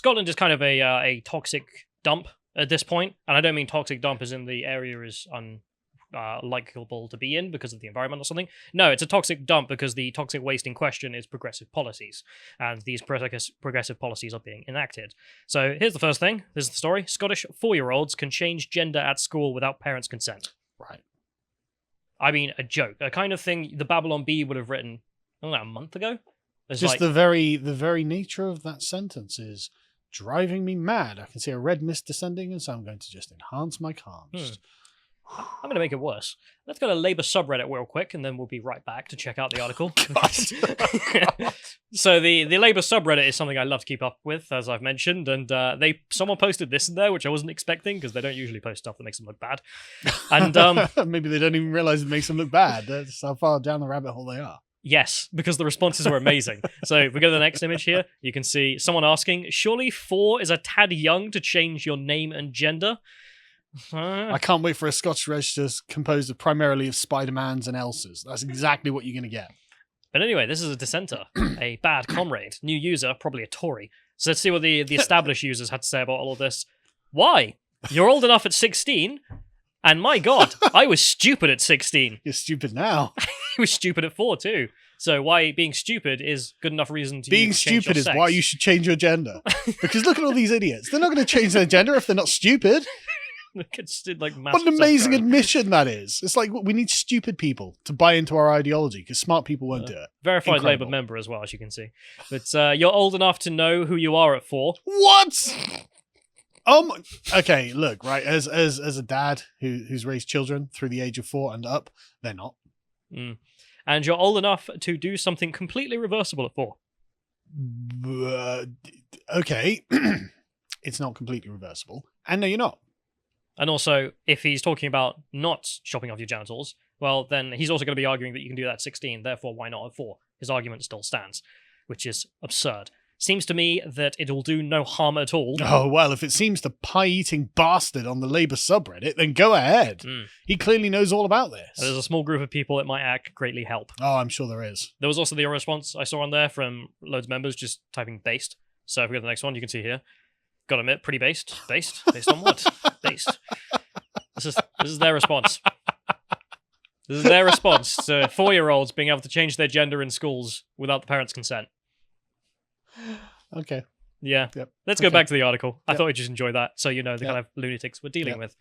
Scotland is kind of a toxic dump at this point, and I don't mean toxic dump as in the area is likable to be in because of the environment or something. No, it's a toxic dump because the toxic waste in question is progressive policies, and these progressive policies are being enacted. So here's the first thing. This is the story. Scottish 4-year-olds can change gender at school without parents' consent. Right. I mean, a joke. A kind of thing the Babylon Bee would have written, I don't know, a month ago? It's just the very nature of that sentence is driving me mad. I can see a red mist descending, and so I'm going to just enhance my calms. I'm going to make it worse. Let's go to Labour subreddit real quick, and then we'll be right back to check out the article. So the Labour subreddit is something I love to keep up with, as I've mentioned, and someone posted this in there, which I wasn't expecting, because they don't usually post stuff that makes them look bad. And maybe they don't even realise it makes them look bad. That's how far down the rabbit hole they are. Yes, because the responses were amazing. So if we go to the next image here, you can see someone asking, surely 4 is a tad young to change your name and gender? I can't wait for a Scottish register composed primarily of Spider-Mans and Elses. That's exactly what you're going to get. But anyway, this is a dissenter, a bad comrade, new user, probably a Tory. So let's see what the established users had to say about all of this. Why? You're old enough at 16, and my God, I was stupid at 16. You're stupid now. I was stupid at 4 too. So why being stupid is good enough reason to being change stupid your is sex. why you should change your gender. Because look at all these idiots. They're not going to change their gender if they're not stupid. What an amazing admission that is. It's like, we need stupid people to buy into our ideology because smart people won't do it. Verified Labour member as well, as you can see. But you're old enough to know who you are at 4. What? Okay, look, right, as a dad who's raised children through the age of 4 and up, they're not. And you're old enough to do something completely reversible at 4. Okay. It's not completely reversible. And no, you're not. And also, if he's talking about not chopping off your genitals, well, then he's also going to be arguing that you can do that at 16, therefore why not at 4? His argument still stands, which is absurd. Seems to me that it will do no harm at all. Oh, well, if it seems to pie-eating bastard on the Labour subreddit, then go ahead. He clearly knows all about this. There's a small group of people it might greatly help. Oh, I'm sure there is. There was also the response I saw on there from loads of members just typing based. So if we go to the next one, you can see here. Gotta admit, pretty based. Based? Based on what? Based. This is their response. This is their response to 4-year-olds being able to change their gender in schools without the parents' consent. Okay. Yeah. Yep. Let's go back to the article. I thought you'd just enjoy that, so you know the kind of lunatics we're dealing with.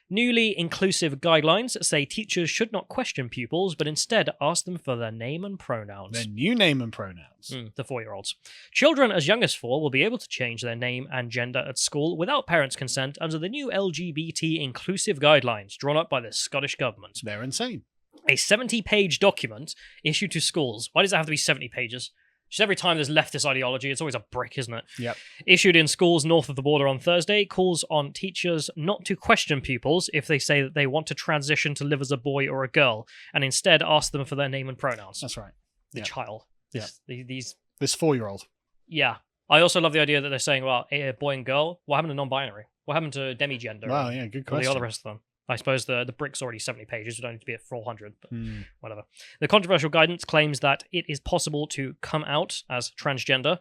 Newly inclusive guidelines say teachers should not question pupils, but instead ask them for their name and pronouns. Their new name and pronouns. The 4-year-olds. Children as young as 4 will be able to change their name and gender at school without parents' consent under the new LGBT inclusive guidelines drawn up by the Scottish Government. They're insane. A 70-page document issued to schools. Why does it have to be 70 pages? Just every time there's leftist ideology, it's always a brick, isn't it? Yep. Issued in schools north of the border on Thursday, calls on teachers not to question pupils if they say that they want to transition to live as a boy or a girl, and instead ask them for their name and pronouns. That's right. The child. Yeah. This 4-year-old. Yeah. I also love the idea that they're saying, well, a boy and girl, what happened to non-binary? What happened to demigender? Wow, yeah, good question. The other rest of them. I suppose the brick's already 70 pages, we don't need to be at 400, but whatever. The controversial guidance claims that it is possible to come out as transgender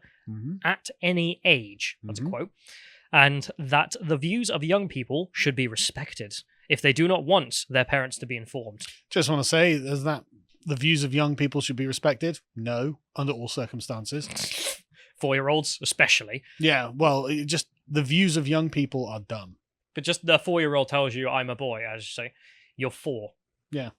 at any age, that's a quote, and that the views of young people should be respected if they do not want their parents to be informed. Just want to say, is that the views of young people should be respected? No, under all circumstances. 4-year-olds, especially. Yeah, well, just the views of young people are dumb. But just the 4-year-old tells you, I'm a boy, as you say, you're 4. Yeah.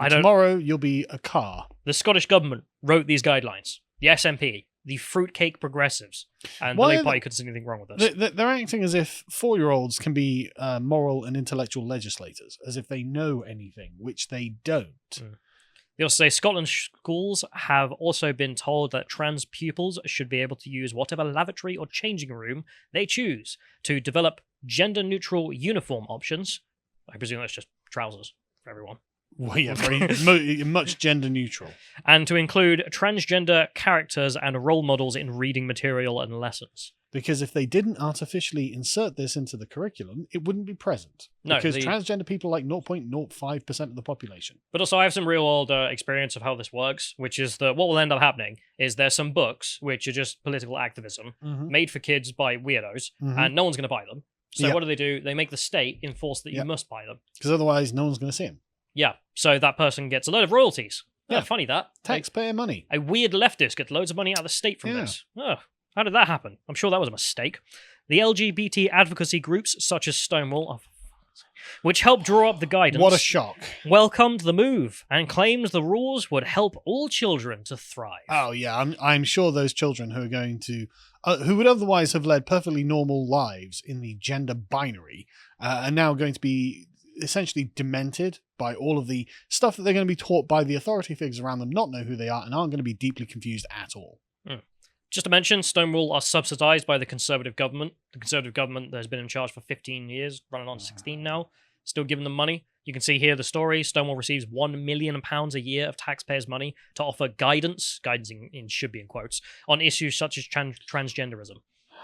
Tomorrow, you'll be a car. The Scottish Government wrote these guidelines. The SNP, the fruitcake progressives. And the Labour Party couldn't see anything wrong with this. They're acting as if 4-year-olds can be moral and intellectual legislators, as if they know anything, which they don't. They also say Scotland schools have also been told that trans pupils should be able to use whatever lavatory or changing room they choose to develop gender-neutral uniform options. I presume that's just trousers for everyone. Well, yeah, very much gender-neutral. And to include transgender characters and role models in reading material and lessons. Because if they didn't artificially insert this into the curriculum, it wouldn't be present. No, because transgender people are like 0.05% of the population. But also, I have some real-world experience of how this works, which is that what will end up happening is there's some books which are just political activism made for kids by weirdos, and no one's going to buy them. So what do? They make the state enforce that you must buy them. Because otherwise, no one's going to see them. Yeah, so that person gets a load of royalties. Yeah, funny that. Taxpayer money. A weird leftist gets loads of money out of the state from this. Oh, how did that happen? I'm sure that was a mistake. The LGBT advocacy groups, such as Stonewall, which helped draw up the guidance. What a shock. Welcomed the move and claimed the rules would help all children to thrive. Oh, yeah. I'm sure those children who are going to, who would otherwise have led perfectly normal lives in the gender binary, are now going to be essentially demented by all of the stuff that they're going to be taught by the authority figures around them, not know who they are, and aren't going to be deeply confused at all. Just to mention, Stonewall are subsidized by the Conservative government. The Conservative government that has been in charge for 15 years, running on 16 now, still giving them money. You can see here the story. Stonewall receives £1 million a year of taxpayers' money to offer guidance should be in quotes, on issues such as transgenderism.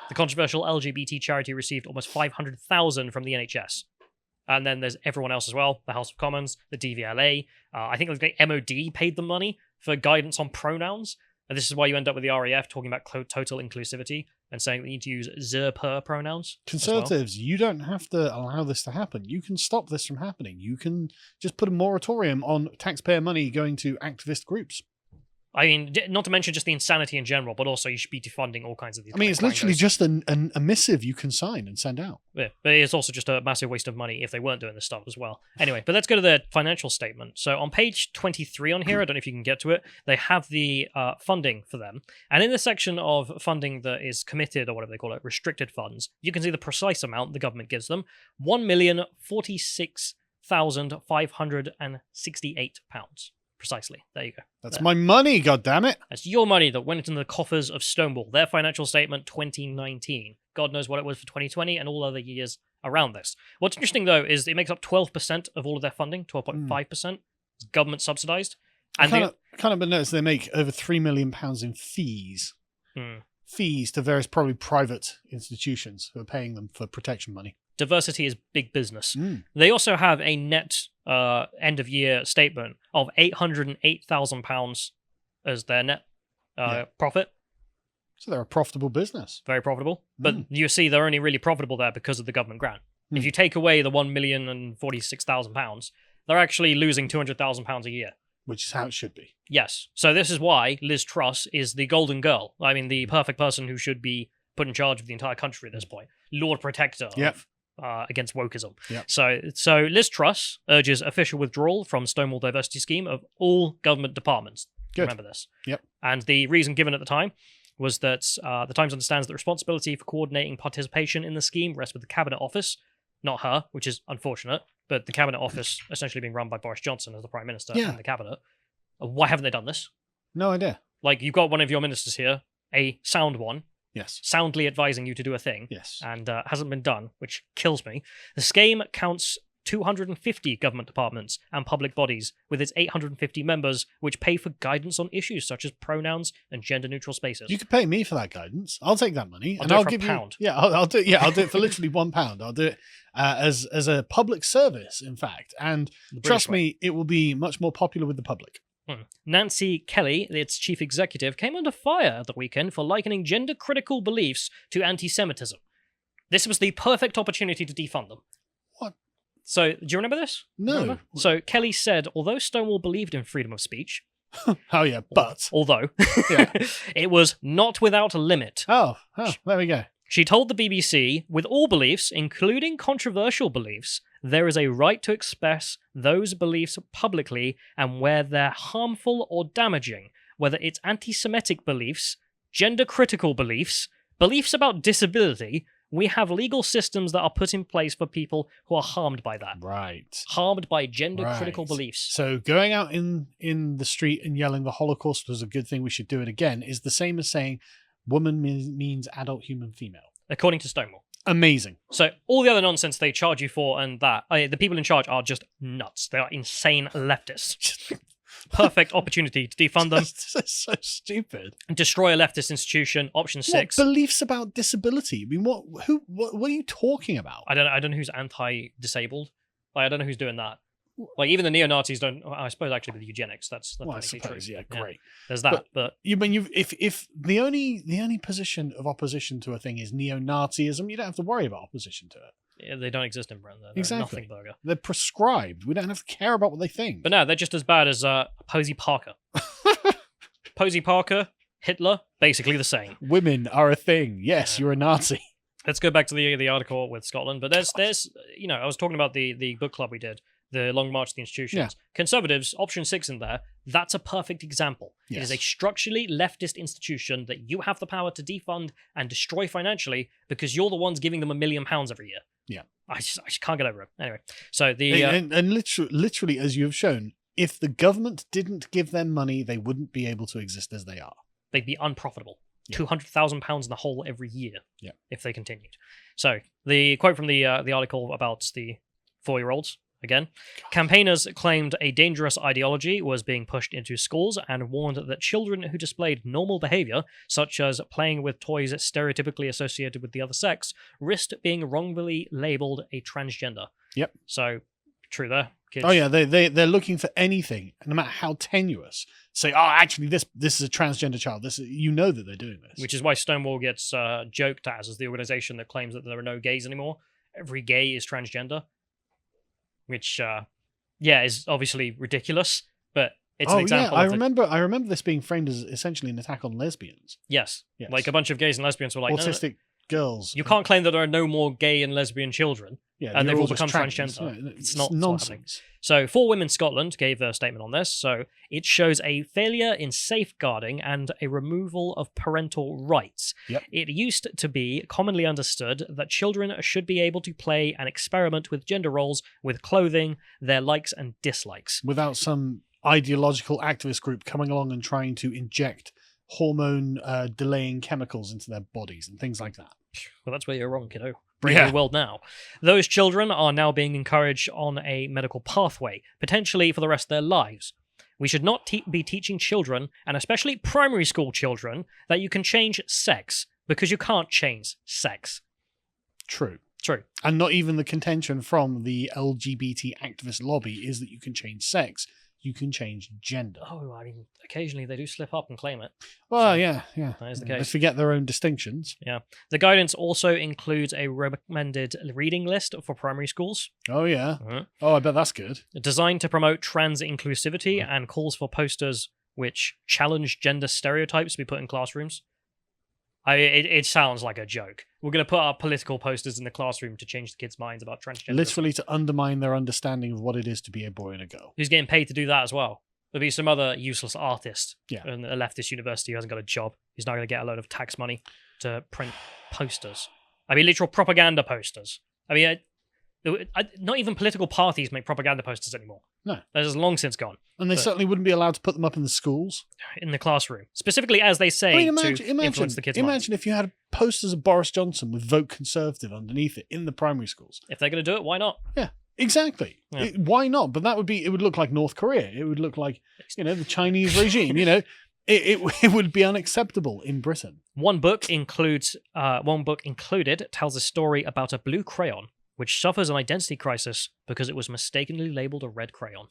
The controversial LGBT charity received almost $500,000 from the NHS. And then there's everyone else as well, the House of Commons, the DVLA. I think the MOD paid them money for guidance on pronouns. And this is why you end up with the RAF talking about total inclusivity and saying we need to use her pronouns. Conservatives, you don't have to allow this to happen. You can stop this from happening. You can just put a moratorium on taxpayer money going to activist groups. I mean, not to mention just the insanity in general, but also you should be defunding all kinds of these. I mean, it's literally just a missive you can sign and send out. Yeah, but it's also just a massive waste of money if they weren't doing this stuff as well. Anyway, but let's go to their financial statement. So on page 23 on here, I don't know if you can get to it, they have the funding for them. And in the section of funding that is committed, or whatever they call it, restricted funds, you can see the precise amount the government gives them, £1,046,568. Precisely. There you go. That's my money, goddammit. That's your money that went into the coffers of Stonewall. Their financial statement 2019. God knows what it was for 2020 and all other years around this. What's interesting, though, is it makes up 12% of all of their funding, 12.5%. Government subsidized. And I kind of noticed they make over £3 million in fees. Fees to various probably private institutions who are paying them for protection money. Diversity is big business. They also have a net end-of-year statement of £808,000 as their net profit. So they're a profitable business. Very profitable. But you see they're only really profitable there because of the government grant. If you take away the £1,046,000, they're actually losing £200,000 a year. Which is how it should be. Yes. So this is why Liz Truss is the golden girl. I mean, the perfect person who should be put in charge of the entire country at this point. Lord Protector of against wokeism. So Liz Truss urges official withdrawal from Stonewall diversity scheme of all government departments. Good. Remember this. And the reason given at the time was that the Times understands that responsibility for coordinating participation in the scheme rests with the Cabinet Office, not her, which is unfortunate, but the Cabinet Office essentially being run by Boris Johnson as the Prime Minister and the Cabinet. Why haven't they done this? No idea. Like, you've got one of your ministers here, a sound one, yes, soundly advising you to do a thing, yes, and hasn't been done, which kills me. The scheme counts 250 government departments and public bodies with its 850 members, which pay for guidance on issues such as pronouns and gender-neutral spaces. You could pay me for that guidance. I'll take that money, I'll give you £1. Yeah, I'll do. Yeah, I'll do it for literally £1. I'll do it as a public service, in fact, and trust me, it will be much more popular with the public. Nancy Kelly, its chief executive, came under fire at the weekend for likening gender-critical beliefs to anti-Semitism. This was the perfect opportunity to defund them. What? So, do you remember this? No. Remember? So, Kelly said, although Stonewall believed in freedom of speech... Oh, yeah, but... Although, it was not without a limit. Oh, there we go. She told the BBC, with all beliefs, including controversial beliefs, there is a right to express those beliefs publicly, and where they're harmful or damaging, whether it's anti-Semitic beliefs, gender-critical beliefs, beliefs about disability, we have legal systems that are put in place for people who are harmed by that. Right. Harmed by gender-critical beliefs. So going out in the street and yelling the Holocaust was a good thing, we should do it again, is the same as saying woman means adult human female. According to Stonewall. Amazing. So all the other nonsense they charge you for and that, the people in charge are just nuts. They are insane leftists. Perfect opportunity to defund them. This is so stupid. Destroy a leftist institution. Option 6. What beliefs about disability? I mean, what are you talking about? I don't know who's anti-disabled. Like, I don't know who's doing that. Like, even the neo-Nazis don't. I suppose actually with eugenics, that's Well, I technically suppose, true. yeah, great. There's that, but you mean if the only position of opposition to a thing is neo-Nazism, you don't have to worry about opposition to it. yeah, they don't exist in Britain. They're Exactly. nothing burger. They're prescribed. We don't have to care about what they think. But no, they're just as bad as Posey Parker. Posey Parker, Hitler, basically the same. Women are a thing. Yes, you're a Nazi. Let's go back to the article with Scotland. But there's I was talking about the book club we did, the Long March to the Institutions. Yeah. Conservatives, option 6 in there, that's a perfect example. Yes. It is a structurally leftist institution that you have the power to defund and destroy financially because you're the ones giving them £1 million every year. Yeah. I just can't get over it. Anyway, so and literally, as you have shown, if the government didn't give them money, they wouldn't be able to exist as they are. they'd be unprofitable. Yeah. £200,000 in the hole every year. Yeah. If they continued. So the quote from the article about the 4-year-olds. Again, campaigners claimed a dangerous ideology was being pushed into schools and warned that children who displayed normal behavior, such as playing with toys stereotypically associated with the other sex, risked being wrongly labeled a transgender. Yep. So, true there. Kids. Oh yeah, they're looking for anything, no matter how tenuous. Say, oh, actually, this is a transgender child. That they're doing this. Which is why Stonewall gets joked as the organization that claims that there are no gays anymore. Every gay is transgender. Which, is obviously ridiculous, but it's an example. I remember this being framed as essentially an attack on lesbians. Yes. Like a bunch of gays and lesbians were like, autistic girls. You can't claim that there are no more gay and lesbian children. Yeah, and they've all just become trans. transgender. No, it's not nonsense. So, For Women Scotland gave a statement on this. So, it shows a failure in safeguarding and a removal of parental rights. Yep. It used to be commonly understood that children should be able to play and experiment with gender roles, with clothing, their likes and dislikes. Without some ideological activist group coming along and trying to inject hormone delaying chemicals into their bodies and things like that. Well, that's where you're wrong, kiddo. Bravely the world now. Those children are now being encouraged on a medical pathway, potentially for the rest of their lives. We should not be teaching children, and especially primary school children, that you can change sex, because you can't change sex. True. True. And not even the contention from the LGBT activist lobby is that you can change sex. You can change gender. Oh, I mean, occasionally they do slip up and claim it. Well, So, yeah. That is the They case. forget their own distinctions. Yeah. The guidance also includes a recommended reading list for primary schools. Oh, yeah. Uh-huh. Oh, I bet that's good. Designed to promote trans inclusivity and calls for posters which challenge gender stereotypes to be put in classrooms. It sounds like a joke. We're going to put our political posters in the classroom to change the kids' minds about transgender. Literally to undermine their understanding of what it is to be a boy and a girl. Who's getting paid to do that as well? There'll be some other useless artist Yeah. in a leftist university who hasn't got a job. He's not going to get a load of tax money to print posters. I mean, literal propaganda posters. I mean, not even political parties make propaganda posters anymore. No. Those are long since gone. And they certainly wouldn't be allowed to put them up in the schools. In the classroom. Specifically, as they say, to influence the kids' minds. Imagine if you had posters of Boris Johnson with Vote Conservative underneath it in the primary schools. If they're going to do it, why not? Yeah, exactly. Yeah. Why not? But it would look like North Korea. It would look like, the Chinese regime, It would be unacceptable in Britain. One book included tells a story about a blue crayon which suffers an identity crisis because it was mistakenly labeled a red crayon.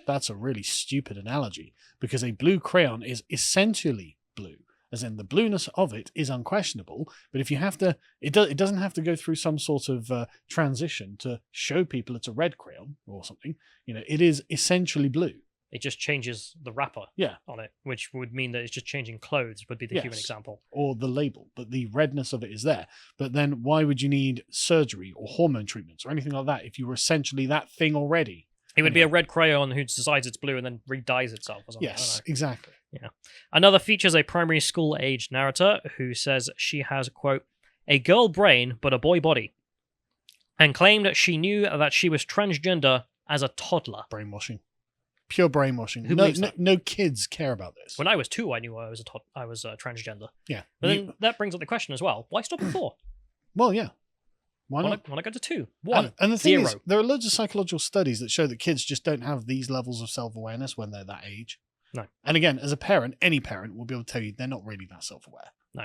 That's a really stupid analogy because a blue crayon is essentially blue, as in the blueness of it is unquestionable. But if you have to, it doesn't have to go through some sort of transition to show people it's a red crayon or something. It is essentially blue. It just changes the wrapper on it, which would mean that it's just changing clothes, would be the human example. Or the label, but the redness of it is there. But then why would you need surgery or hormone treatments or anything like that if you were essentially that thing already? It would be a red crayon who decides it's blue and then re-dyes itself or something. Yes, exactly. Yeah. Another features a primary school-aged narrator who says she has, quote, a girl brain but a boy body, and claimed that she knew that she was transgender as a toddler. Brainwashing. Pure brainwashing. Who believes that? No kids care about this. When I was 2, I knew I was transgender. Yeah. But then that brings up the question as well. Why stop before? Well, yeah. Why not? Want to go to 2? 1. And the thing 0. is, there are loads of psychological studies that show that kids just don't have these levels of self-awareness when they're that age. No. And again, as a parent, any parent will be able to tell you they're not really that self-aware. No.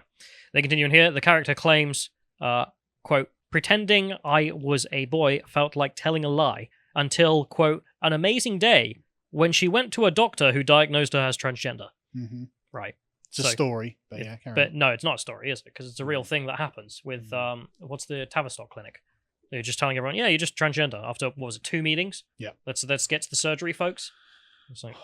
They continue in here. The character claims, quote, pretending I was a boy felt like telling a lie until, quote, an amazing day when she went to a doctor who diagnosed her as transgender. Mm-hmm. Right. It's a story, but yeah, but no, it's not a story, is it? Because it's a real thing that happens with, what's the Tavistock clinic? They're just telling everyone, yeah, you're just transgender after, what was it, 2 meetings? Yeah. Let's get to the surgery, folks. It's like,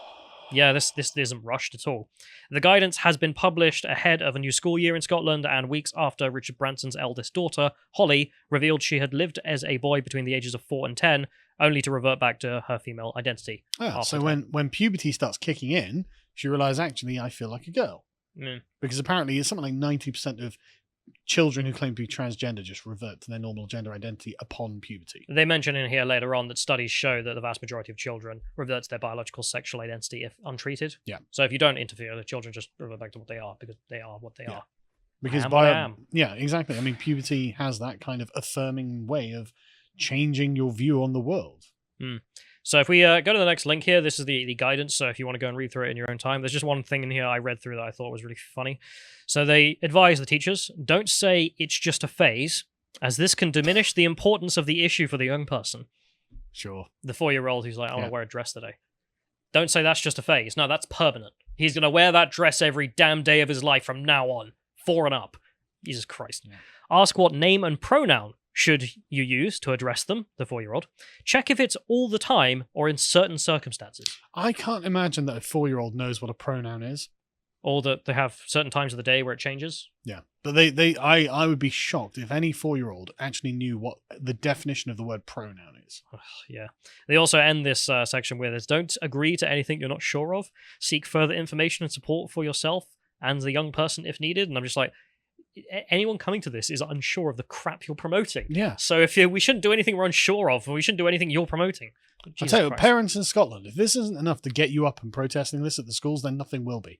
yeah, this isn't rushed at all. The guidance has been published ahead of a new school year in Scotland and weeks after Richard Branson's eldest daughter, Holly, revealed she had lived as a boy between the ages of 4 and 10, only to revert back to her female identity. So when puberty starts kicking in, she realized, actually, I feel like a girl. Mm. Because apparently it's something like 90% of children who claim to be transgender just revert to their normal gender identity upon puberty. They mention in here later on that studies show that the vast majority of children revert to their biological sexual identity if untreated. Yeah. So if you don't interfere, the children just revert back to what they are because they are what they are. Because yeah, exactly. I mean, puberty has that kind of affirming way of changing your view on the world. Mm. So if we go to the next link here, this is the guidance. So if you want to go and read through it in your own time, there's just one thing in here I read through that I thought was really funny. So they advise the teachers, don't say it's just a phase, as this can diminish the importance of the issue for the young person. Sure. The 4-year-old who's like, I want to wear a dress today. Don't say that's just a phase. No, that's permanent. He's going to wear that dress every damn day of his life from now on. 4 and up. Jesus Christ. Yeah. Ask what name and pronoun should you use to address them, the 4-year-old. Check if it's all the time or in certain circumstances. I can't imagine that a 4-year-old knows what a pronoun is. Or that they have certain times of the day where it changes. Yeah. But I would be shocked if any 4-year-old actually knew what the definition of the word pronoun is. Yeah. They also end this section with, don't agree to anything you're not sure of. Seek further information and support for yourself and the young person if needed. And I'm just like, anyone coming to this is unsure of the crap you're promoting. Yeah. So we shouldn't do anything we're unsure of, or we shouldn't do anything you're promoting. I'll tell you, parents in Scotland, if this isn't enough to get you up and protesting this at the schools, then nothing will be.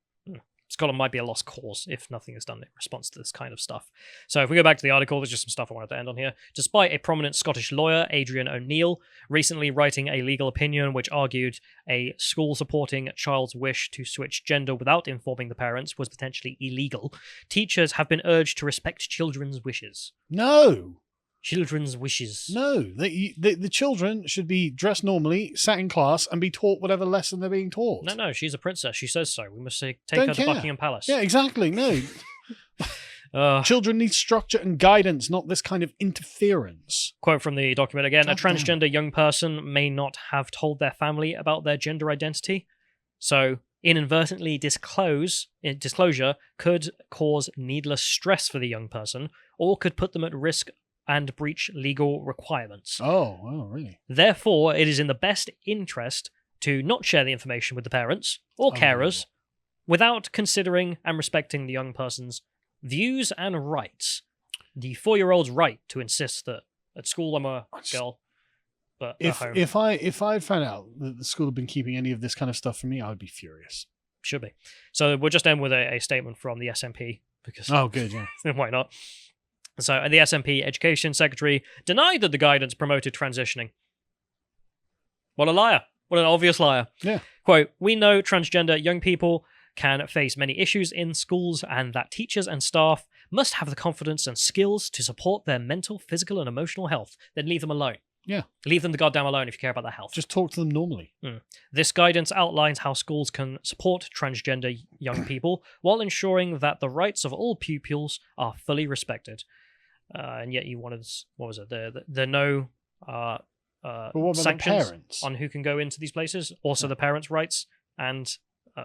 Scotland might be a lost cause if nothing is done in response to this kind of stuff. So if we go back to the article, there's just some stuff I wanted to end on here. Despite a prominent Scottish lawyer, Adrian O'Neill, recently writing a legal opinion which argued a school supporting a child's wish to switch gender without informing the parents was potentially illegal, teachers have been urged to respect children's wishes. No! Children's wishes. No, the children should be dressed normally, sat in class, and be taught whatever lesson they're being taught. No, she's a princess. She says so. We must take her to Buckingham Palace. Yeah, exactly. No. Children need structure and guidance, not this kind of interference. Quote from the document again, a transgender young person may not have told their family about their gender identity, so inadvertently disclosure could cause needless stress for the young person, or could put them at risk and breach legal requirements. Oh, really? Therefore, it is in the best interest to not share the information with the parents or carers without considering and respecting the young person's views and rights. The 4-year-old's right to insist that at school I'm a girl, but at home... If I found out that the school had been keeping any of this kind of stuff from me, I would be furious. Should be. So we'll just end with a statement from the SNP because... Oh, good, yeah. Why not? So, the SNP Education Secretary denied that the guidance promoted transitioning. What a liar. What an obvious liar. Yeah. Quote, we know transgender young people can face many issues in schools and that teachers and staff must have the confidence and skills to support their mental, physical, and emotional health. Then leave them alone. Yeah. Leave them the goddamn alone if you care about their health. Just talk to them normally. This guidance outlines how schools can support transgender young people while ensuring that the rights of all pupils are fully respected. And yet you wanted, what was it? The no sanctions on who can go into these places. Also the parents' rights and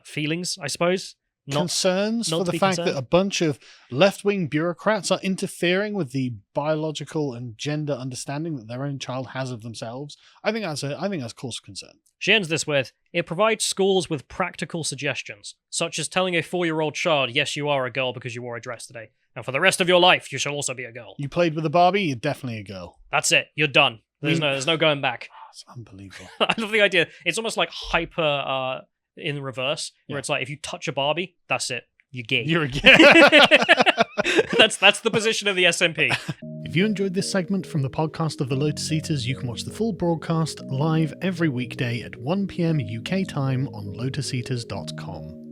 feelings, I suppose. Concerns for the fact that a bunch of left-wing bureaucrats are interfering with the biological and gender understanding that their own child has of themselves. I think that's cause for concern. She ends this with, it provides schools with practical suggestions, such as telling a 4-year-old child, yes, you are a girl because you wore a dress today. And for the rest of your life, you shall also be a girl. You played with a Barbie, you're definitely a girl. That's it. You're done. There's no going back. It's unbelievable. I love the idea. It's almost like hyper in reverse, where it's like, if you touch a Barbie, that's it. You're gay. You're a gay. That's the position of the SNP. If If you enjoyed this segment from the podcast of the Lotus Eaters, you can watch the full broadcast live every weekday at 1 PM UK time on lotuseaters.com.